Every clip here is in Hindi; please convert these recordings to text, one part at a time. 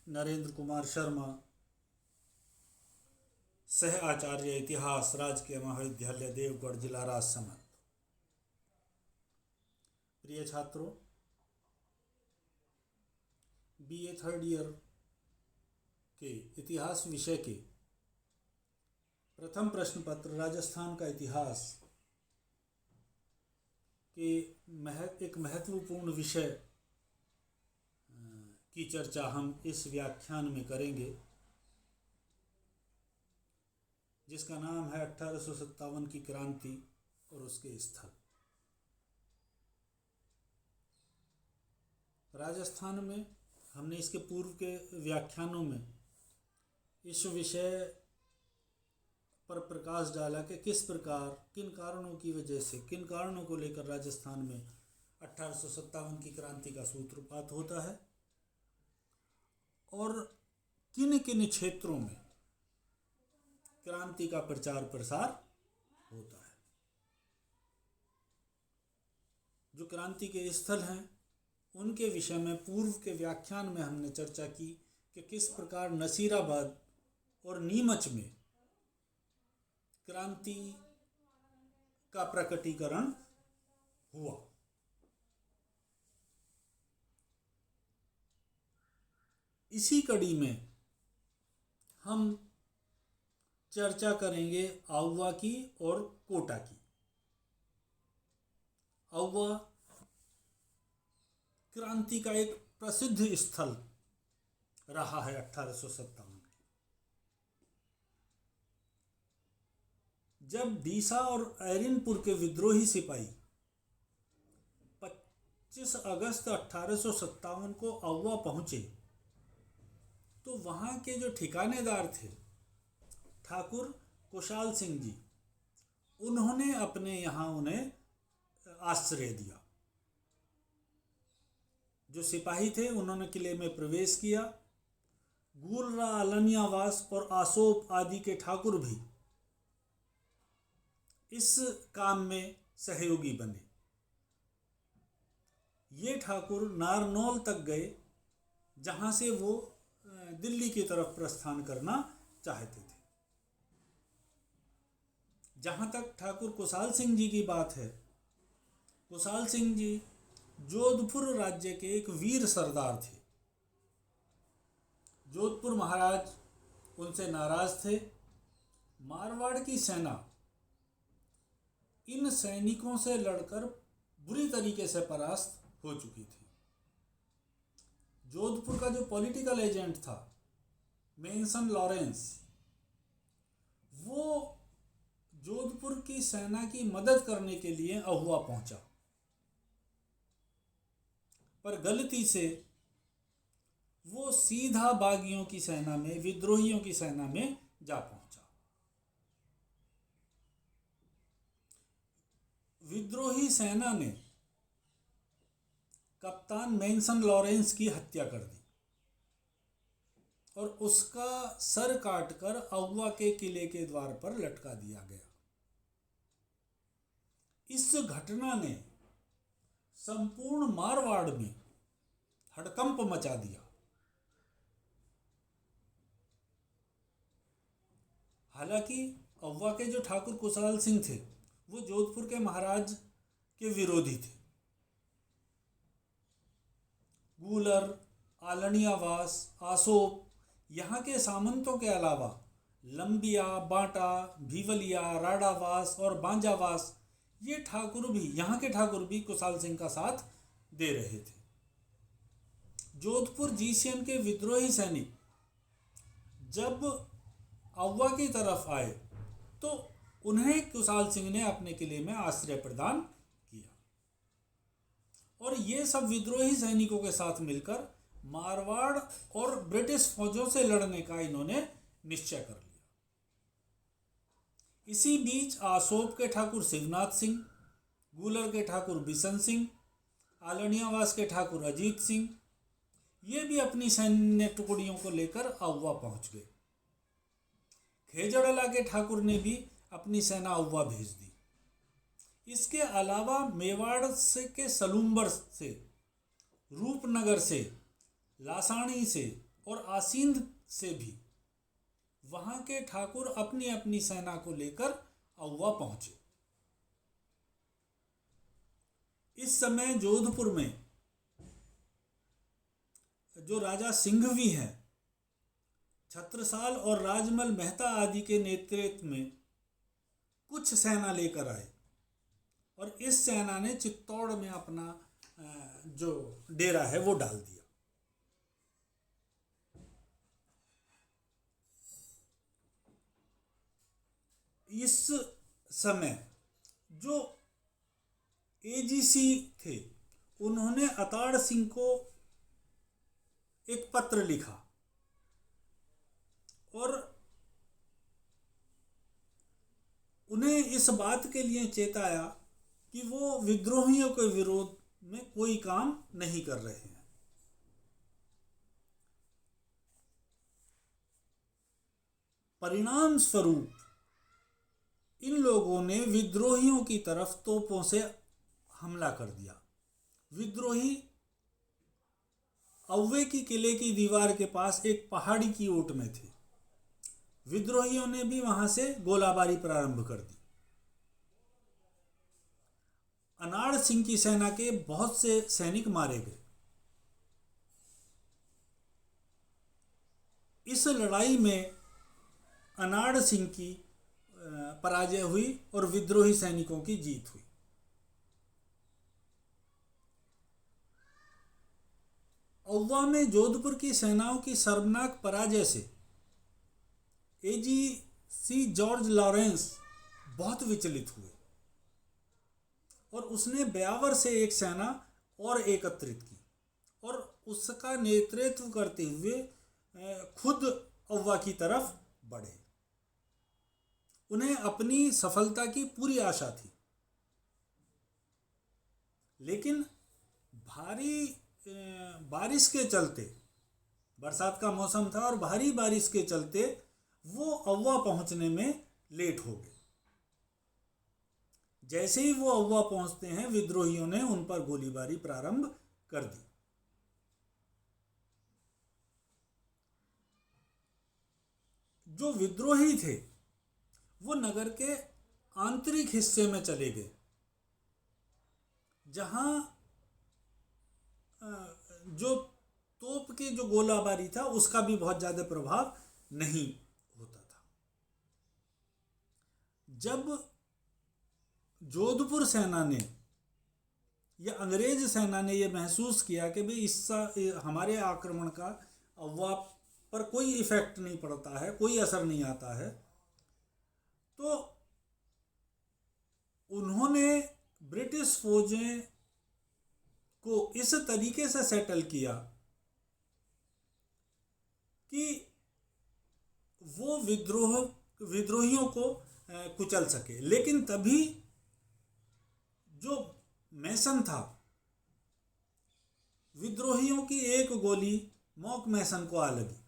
नरेंद्र कुमार शर्मा, सह आचार्य इतिहास, राजकीय महाविद्यालय देवगढ़, जिला राजसमंद। प्रिय छात्रों, बीए थर्ड ईयर के इतिहास विषय के प्रथम प्रश्न पत्र राजस्थान का इतिहास के एक महत्वपूर्ण विषय की चर्चा हम इस व्याख्यान में करेंगे, जिसका नाम है 1857 की क्रांति और उसके स्थल। राजस्थान में हमने इसके पूर्व के व्याख्यानों में इस विषय पर प्रकाश डाला कि किस प्रकार, किन कारणों की वजह से, किन कारणों को लेकर राजस्थान में 1857 की क्रांति का सूत्रपात होता है और किन किन क्षेत्रों में क्रांति का प्रचार प्रसार होता है। जो क्रांति के स्थल हैं उनके विषय में पूर्व के व्याख्यान में हमने चर्चा की कि किस प्रकार नसीराबाद और नीमच में क्रांति का प्रकटीकरण हुआ। इसी कड़ी में हम चर्चा करेंगे आउवा की और कोटा की। आउवा क्रांति का एक प्रसिद्ध स्थल रहा है 1857 में। जब डीसा और एरिनपुर के विद्रोही सिपाही 25 अगस्त 1857 को आउवा पहुंचे तो वहां के जो ठिकानेदार थे ठाकुर कुशाल सिंह जी, उन्होंने अपने यहाँ उन्हें आश्रय दिया। जो सिपाही थे उन्होंने किले में प्रवेश किया। गूलरा, अलनियावास और आसोप आदि के ठाकुर भी इस काम में सहयोगी बने। ये ठाकुर नारनौल तक गए, जहां से वो दिल्ली की तरफ प्रस्थान करना चाहते थे। जहां तक ठाकुर कुशाल सिंह जी की बात है, कुशाल सिंह जी जोधपुर राज्य के एक वीर सरदार थे। जोधपुर महाराज उनसे नाराज थे। मारवाड़ की सेना इन सैनिकों से लड़कर बुरी तरीके से परास्त हो चुकी थी। जोधपुर का जो पॉलिटिकल एजेंट था मेंसन लॉरेंस, वो जोधपुर की सेना की मदद करने के लिए आहुआ पहुंचा, पर गलती से वो सीधा बागियों की सेना में, विद्रोहियों की सेना में जा पहुंचा। विद्रोही सेना ने कप्तान मेंसन लॉरेंस की हत्या कर दी और उसका सर काटकर आउवा के किले के द्वार पर लटका दिया गया। इस घटना ने संपूर्ण मारवाड़ में हड़कंप मचा दिया। हालांकि आउवा के जो ठाकुर कुशाल सिंह थे वो जोधपुर के महाराज के विरोधी थे। गूलर, आलनियावास, आसोप, यहाँ के सामंतों के अलावा लंबिया, बांटा, भीवलिया, राडावास और बांजावास, ये ठाकुर भी, यहाँ के ठाकुर भी कुशाल सिंह का साथ दे रहे थे। जोधपुर जीसीएन के विद्रोही सैनिक जब आउवा की तरफ आए तो उन्हें कुशाल सिंह ने अपने किले में आश्रय प्रदान किया और ये सब विद्रोही सैनिकों के साथ मिलकर मारवाड़ और ब्रिटिश फौजों से लड़ने का इन्होंने निश्चय कर लिया। इसी बीच आसोप के ठाकुर शिवनाथ सिंह, गूलर के ठाकुर बिशन सिंह, आलनियावास के ठाकुर अजीत सिंह, ये भी अपनी सैन्य टुकड़ियों को लेकर आउवा पहुंच गए। खेजड़ला के ठाकुर ने भी अपनी सेना आउवा भेज दी। इसके अलावा मेवाड़ से के सलूम्बर से, रूपनगर से, लासानी से और आसींद से भी वहां के ठाकुर अपनी अपनी सेना को लेकर औवा पहुंचे। इस समय जोधपुर में जो राजा सिंघवी हैं, छत्रसाल और राजमल मेहता आदि के नेतृत्व में कुछ सेना लेकर आए और इस सेना ने चित्तौड़ में अपना जो डेरा है वो डाल दिया। इस समय जो एजीसी थे उन्होंने अताड़ सिंह को एक पत्र लिखा और उन्हें इस बात के लिए चेताया कि वो विद्रोहियों के विरोध में कोई काम नहीं कर रहे हैं। परिणाम स्वरूप इन लोगों ने विद्रोहियों की तरफ तोपों से हमला कर दिया। विद्रोही औवे की किले की दीवार के पास एक पहाड़ी की ओट में थे। विद्रोहियों ने भी वहां से गोलाबारी प्रारंभ कर दी। अनाड़ सिंह की सेना के बहुत से सैनिक मारे गए। इस लड़ाई में अनाड़ सिंह की पराजय हुई और विद्रोही सैनिकों की जीत हुई। औवा में जोधपुर की सेनाओं की शर्मनाक पराजय से एजीसी जॉर्ज लॉरेंस बहुत विचलित हुए और उसने ब्यावर से एक सेना और एकत्रित की और उसका नेतृत्व करते हुए खुद औवा की तरफ बढ़े। उन्हें अपनी सफलता की पूरी आशा थी, लेकिन भारी बारिश के चलते, बरसात का मौसम था और भारी बारिश के चलते वो औवा पहुंचने में लेट हो गए। जैसे ही वो औवा पहुंचते हैं, विद्रोहियों ने उन पर गोलीबारी प्रारंभ कर दी। जो विद्रोही थे वो नगर के आंतरिक हिस्से में चले गए, जहां जो तोप की जो गोलाबारी था उसका भी बहुत ज्यादा प्रभाव नहीं होता था। जब जोधपुर सेना ने या अंग्रेज सेना ने यह महसूस किया कि भाई इसका हमारे आक्रमण का औवा पर कोई इफेक्ट नहीं पड़ता है, कोई असर नहीं आता है, तो उन्होंने ब्रिटिश फौजें को इस तरीके से सेटल किया कि वो विद्रोहियों को कुचल सके। लेकिन तभी जो मैसन था, विद्रोहियों की एक गोली मॉक मैसन को आ लगी,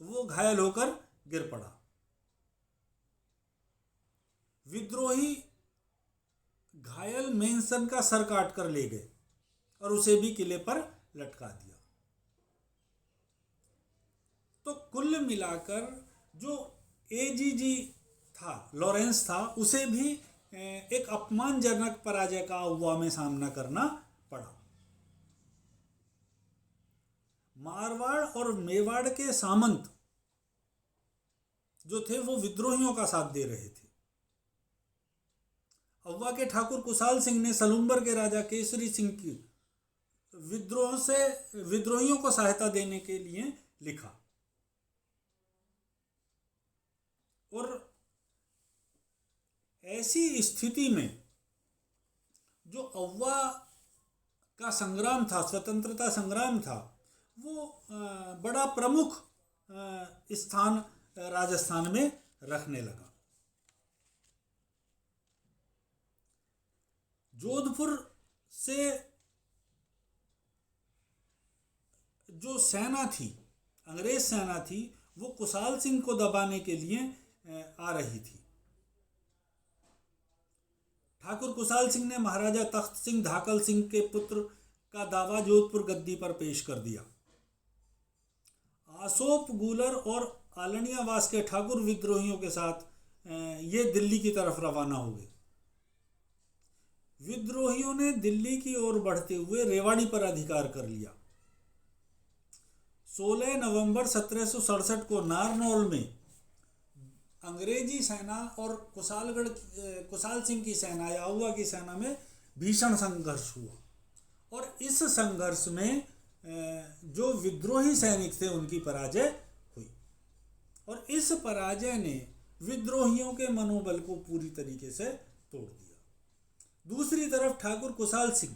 वो घायल होकर गिर पड़ा। विद्रोही घायल मैसन का सर काट कर ले गए और उसे भी किले पर लटका दिया। तो कुल मिलाकर जो एजीजी था, लॉरेंस था, उसे भी एक अपमानजनक पराजय का औवा में सामना करना पड़ा। मारवाड़ और मेवाड़ के सामंत जो थे वो विद्रोहियों का साथ दे रहे थे। औवा के ठाकुर कुशाल सिंह ने सलूम्बर के राजा केसरी सिंह की विद्रोहियों को सहायता देने के लिए लिखा और ऐसी स्थिति में जो औवा का संग्राम था, स्वतंत्रता संग्राम था, वो बड़ा प्रमुख स्थान राजस्थान में रखने लगा। जोधपुर से जो सेना थी, अंग्रेज सेना थी, वो कुशाल सिंह को दबाने के लिए आ रही थी। ठाकुर कुशाल सिंह ने महाराजा तख्त सिंह धाकल सिंह के पुत्र का दावा जोधपुर गद्दी पर पेश कर दिया अशोक गूलर और आलनियावास के ठाकुर विद्रोहियों के साथ ये दिल्ली की तरफ रवाना हो गए। विद्रोहियों ने दिल्ली की ओर बढ़ते हुए रेवाड़ी पर अधिकार कर लिया। 16 नवंबर 1767 को नारनौल में अंग्रेजी सेना और कुशाल सिंह की सेना या आउवा की सेना में भीषण संघर्ष हुआ और इस संघर्ष में जो विद्रोही सैनिक थे उनकी पराजय हुई और इस पराजय ने विद्रोहियों के मनोबल को पूरी तरीके से तोड़ दिया। दूसरी तरफ ठाकुर कुशाल सिंह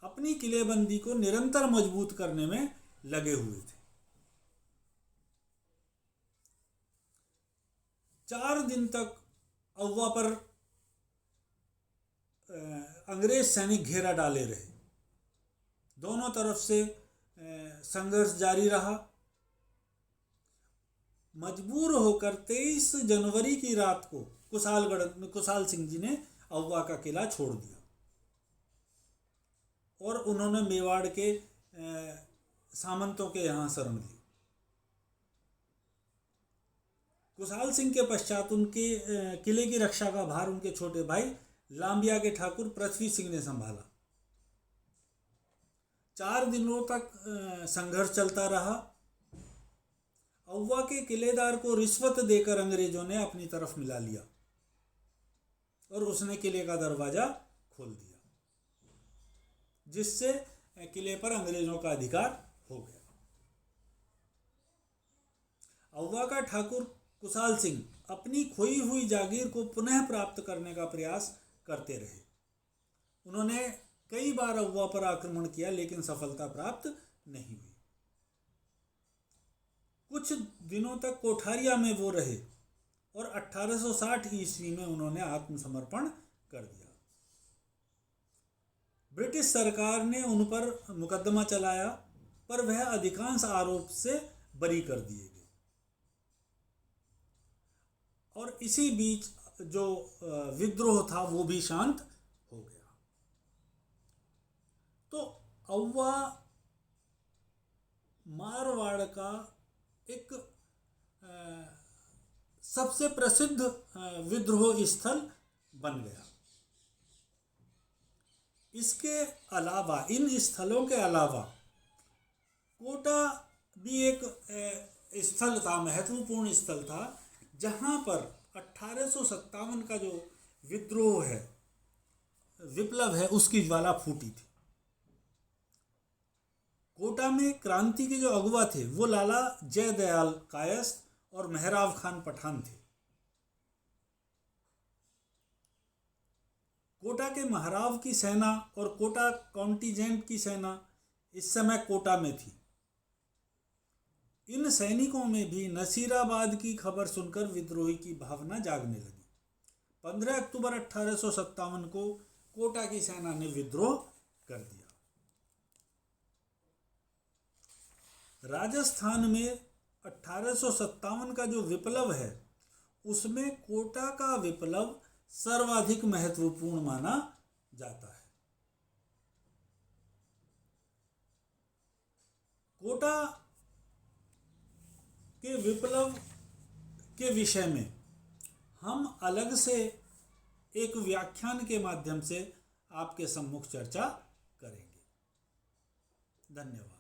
अपनी किलेबंदी को निरंतर मजबूत करने में लगे हुए थे। 4 दिन तक आउवा पर अंग्रेज सैनिक घेरा डाले रहे। दोनों तरफ से संघर्ष जारी रहा। मजबूर होकर 23 जनवरी की रात को कुशाल सिंह जी ने आउवा का किला छोड़ दिया और उन्होंने मेवाड़ के सामंतों के यहाँ शरण ली। कुशाल सिंह के पश्चात उनके किले की रक्षा का भार उनके छोटे भाई लांबिया के ठाकुर पृथ्वी सिंह ने संभाला। 4 दिनों तक संघर्ष चलता रहा। आउवा के किलेदार को रिश्वत देकर अंग्रेजों ने अपनी तरफ मिला लिया और उसने किले का दरवाजा खोल दिया, जिससे किले पर अंग्रेजों का अधिकार हो गया। आउवा का ठाकुर कुशाल सिंह अपनी खोई हुई जागीर को पुनः प्राप्त करने का प्रयास करते रहे। उन्होंने कई बार आउवा पर आक्रमण किया लेकिन सफलता प्राप्त नहीं हुई। कुछ दिनों तक कोठारिया में वो रहे और 1860 ईस्वी में उन्होंने आत्मसमर्पण कर दिया। ब्रिटिश सरकार ने उन पर मुकदमा चलाया पर वह अधिकांश आरोप से बरी कर दिए गए और इसी बीच जो विद्रोह था वो भी शांत हो गया। तो आउवा मारवाड़ का एक सबसे प्रसिद्ध विद्रोह स्थल बन गया। इसके अलावा, इन स्थलों के अलावा कोटा भी एक स्थल था, महत्वपूर्ण स्थल था, जहाँ पर 1857 का जो विद्रोह है, विप्लव है, उसकी ज्वाला फूटी थी। कोटा में क्रांति के जो अगुवा थे वो लाला जयदयाल कायस्थ और मेहराब खान पठान थे। कोटा के महराव की सेना और कोटा कॉन्टिजेंट की सेना इस समय कोटा में थी। इन सैनिकों में भी नसीराबाद की खबर सुनकर विद्रोही की भावना जागने लगी। 15 अक्टूबर 1857 को कोटा की सेना ने विद्रोह कर दिया। राजस्थान में 1857 का जो विप्लव है उसमें कोटा का विप्लव सर्वाधिक महत्वपूर्ण माना जाता है। कोटा के विप्लव के विषय में हम अलग से एक व्याख्यान के माध्यम से आपके सम्मुख चर्चा करेंगे। धन्यवाद।